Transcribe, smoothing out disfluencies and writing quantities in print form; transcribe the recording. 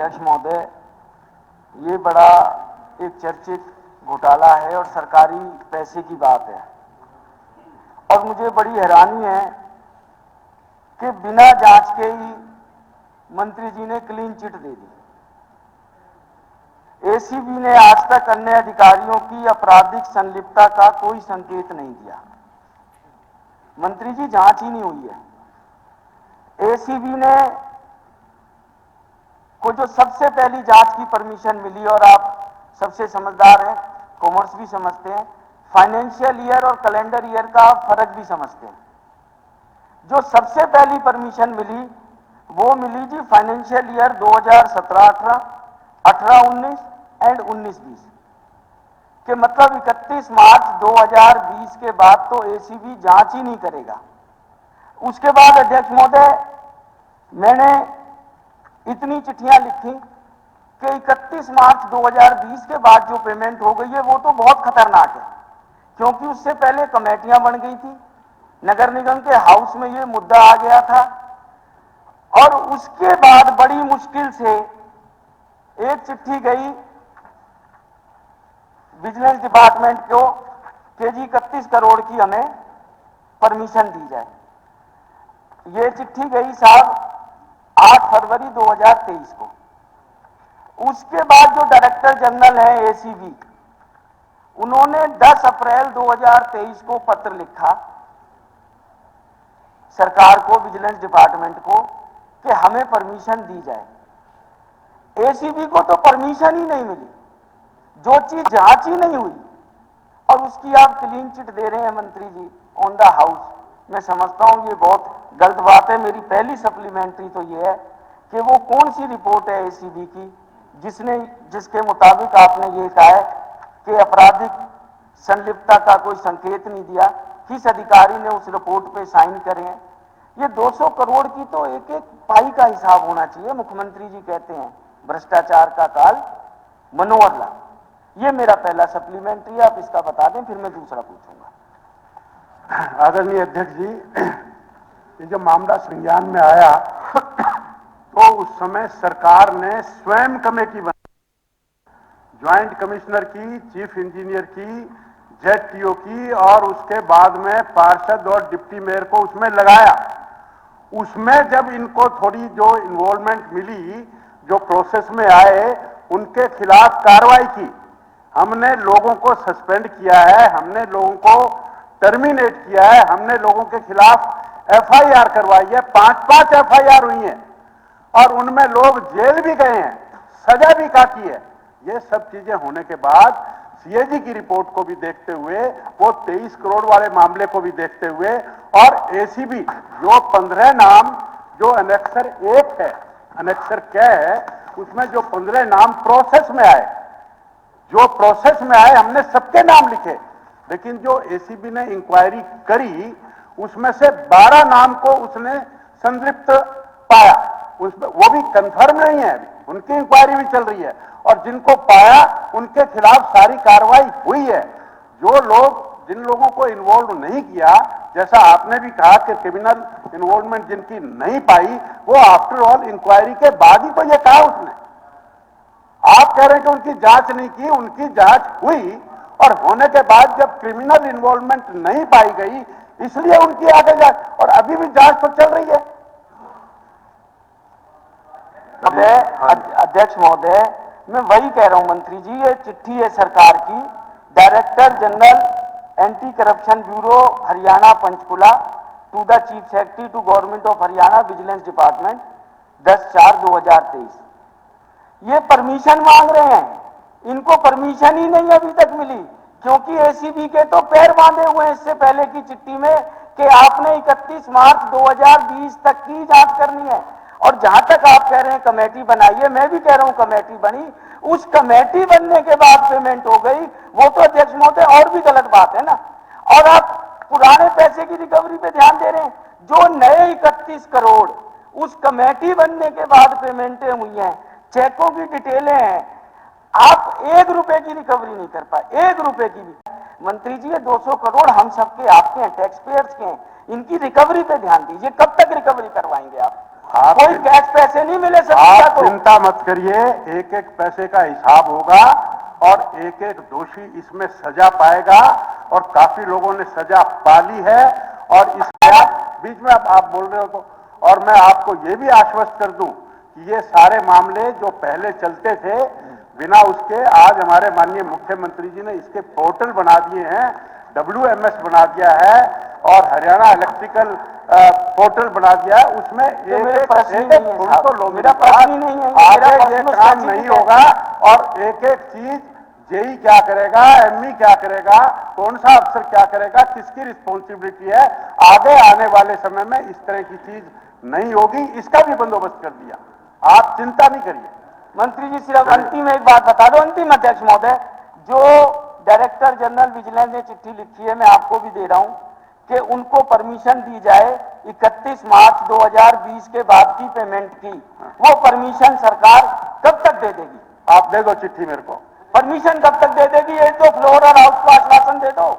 अध्यक्ष महोदय, ये बड़ा एक चर्चित घोटाला है और सरकारी पैसे की बात है और मुझे बड़ी हैरानी है कि बिना जांच के ही मंत्री जी ने क्लीन चिट दे दी। एसीबी ने आज तक अन्य अधिकारियों की आपराधिक संलिप्तता का कोई संकेत नहीं दिया। मंत्री जी, जांच ही नहीं हुई है। एसीबी ने को जो सबसे पहली जांच की परमिशन मिली, और आप सबसे समझदार हैं, कॉमर्स भी समझते हैं, फाइनेंशियल ईयर और कैलेंडर ईयर का फर्क भी समझते हैं। जो सबसे पहली परमिशन मिली वो मिली जी फाइनेंशियल ईयर 2017-18, 18-19 एंड 19-20 के, मतलब 31 मार्च 2020 के बाद तो एसीबी जांच ही नहीं करेगा। उसके बाद अध्यक्ष महोदय, मैंने इतनी चिट्ठियां लिखी कि 31 मार्च 2020 के बाद जो पेमेंट हो गई है वो तो बहुत खतरनाक है, क्योंकि उससे पहले कमेटियां बन गई थी, नगर निगम के हाउस में ये मुद्दा आ गया था और उसके बाद बड़ी मुश्किल से एक चिट्ठी गई विजिलेंस डिपार्टमेंट को कि जी 31 करोड़ की हमें परमिशन दी जाए। ये चिट्ठी गई साहब 8 फरवरी 2023 को। उसके बाद जो डायरेक्टर जनरल है एसीबी, उन्होंने 10 अप्रैल 2023 को पत्र लिखा सरकार को, विजिलेंस डिपार्टमेंट को, कि हमें परमिशन दी जाए। एसीबी को तो परमिशन ही नहीं मिली, जो चीज जांच ही नहीं हुई और उसकी आप क्लीन चिट दे रहे हैं मंत्री जी ऑन द हाउस। मैं समझता हूं ये बहुत गलत बात है। मेरी पहली सप्लीमेंट्री तो ये है कि वो कौन सी रिपोर्ट है एसीबी की जिसके मुताबिक आपने ये कहा है कि आपराधिक संलिप्तता का कोई संकेत नहीं दिया, किस अधिकारी ने उस रिपोर्ट पे साइन करे हैं। ये 200 करोड़ की तो एक एक पाई का हिसाब होना चाहिए। मुख्यमंत्री जी कहते हैं भ्रष्टाचार का काल मनोहर लाल। ये मेरा पहला सप्लीमेंट्री है, आप इसका बता दें, फिर मैं दूसरा पूछूंगा। आदरणीय अध्यक्ष जी, ये जब मामला संज्ञान में आया तो उस समय सरकार ने स्वयं कमेटी बनाई, ज्वाइंट कमिश्नर की, चीफ इंजीनियर की, जेडटीओ की, और उसके बाद में पार्षद और डिप्टी मेयर को उसमें लगाया। उसमें जब इनको थोड़ी जो इन्वॉल्वमेंट मिली, जो प्रोसेस में आए, उनके खिलाफ कार्रवाई की। हमने लोगों को सस्पेंड किया है, हमने लोगों को टर्मिनेट किया है, हमने लोगों के खिलाफ एफआईआर करवाई है, 5-5 एफआईआर हुई हैं और उनमें लोग जेल भी गए हैं, सजा भी काटी है। ये सब चीजें होने के बाद सीएजी की रिपोर्ट को भी देखते हुए, वो 23 करोड़ वाले मामले को भी देखते हुए, और एसीबी जो 15 नाम जो अनेक्सर 1 है, अनेक्सर क्या है, उसमें जो 15 नाम प्रोसेस में आए, जो प्रोसेस में आए, हमने सबके नाम लिखे, लेकिन जो एसीबी ने इंक्वायरी करी उसमें से 12 नाम को उसने संतृप्त पाया। उसमें वो भी कंफर्म नहीं है, उनकी इंक्वायरी भी चल रही है, और जिनको पाया उनके खिलाफ सारी कार्रवाई हुई है। जो लोग, जिन लोगों को इन्वॉल्व नहीं किया, जैसा आपने भी कहा कि क्रिमिनल इन्वॉल्वमेंट जिनकी नहीं पाई, वो आफ्टर ऑल इंक्वायरी के बाद ही तो ये कहा उसने। आप कह रहे हैं कि उनकी जांच नहीं की, उनकी जांच हुई और होने के बाद जब क्रिमिनल इन्वॉल्वमेंट नहीं पाई गई इसलिए उनकी आगे जांच, और अभी भी जांच तो चल रही है। अध्यक्ष महोदय, मैं वही कह रहा हूं मंत्री जी, ये चिट्ठी है सरकार की, director general anti corruption bureau Haryana Panchkula to the chief secretary to government of Haryana vigilance department 10/4/2023। ये परमिशन मांग रहे हैं, इनको परमिशन ही नहीं अभी तक मिली, क्योंकि एसीबी के तो पैर बांधे हुए हैं इससे पहले की चिट्ठी में कि आपने 31 मार्च 2020 तक की जांच करनी है। और जहां तक आप कह रहे हैं कमेटी बनाइए, मैं भी कह रहा हूं कमेटी बनी, उस कमेटी बनने के बाद पेमेंट हो गई, वो तो अध्यक्ष महोदय और भी गलत बात है ना। और आप पुराने पैसे की रिकवरी पे ध्यान दे रहे हैं, जो नए 31 करोड़ उस कमेटी बनने के बाद पेमेंटें हुई हैं, चेकों की डिटेलें हैं, आप 1 रुपए की रिकवरी नहीं कर पाए, 1 रुपए की भी। मंत्री जी, ये 200 करोड़ हम सबके, आपके हैं, टैक्स पेयर्स के हैं, इनकी रिकवरी पे ध्यान दीजिए। कब तक रिकवरी करवाएंगे आप? आप कोई कैश पैसे नहीं मिले सर आप को। चिंता मत करिए, एक एक पैसे का हिसाब होगा और एक एक दोषी इसमें सजा पाएगा और काफी लोगों ने सजा पा ली है। और इसमें बीच में आप बोल रहे हो तो, और मैं आपको ये भी आश्वस्त कर दूं कि ये सारे मामले जो पहले चलते थे बिना उसके, आज हमारे माननीय मुख्यमंत्री जी ने इसके पोर्टल बना दिए हैं, WMS बना दिया है और हरियाणा इलेक्ट्रिकल पोर्टल बना दिया है। उसमें एक प्रश्न एक नहीं है सुन साहब, तो लो, मेरा प्रश्न ही नहीं है, मेरा आगे प्रश्न ये उस काम चीज नहीं पे है। होगा और एक एक चीज जेई क्या करेगा, ME क्या करेगा, कौन सा अफसर क्या करेगा, किसकी रिस्पॉन्सिबिलिटी है, आगे आने वाले समय में इस तरह की चीज नहीं होगी, इसका भी बंदोबस्त कर दिया। आप चिंता नहीं करिए। मंत्री जी सिर्फ अंतिम एक बात बता दो, अंतिम अध्यक्ष महोदय, जो डायरेक्टर जनरल विजिलेंस ने चिट्ठी लिखी है, मैं आपको भी दे रहा हूं कि उनको परमिशन दी जाए 31 मार्च 2020 के बाद की पेमेंट की, वो परमिशन सरकार कब तक दे देगी? आप दे दो चिट्ठी मेरे को। परमिशन कब तक दे देगी? ये तो फ्लोर और हाउस को आश्वासन दे दो।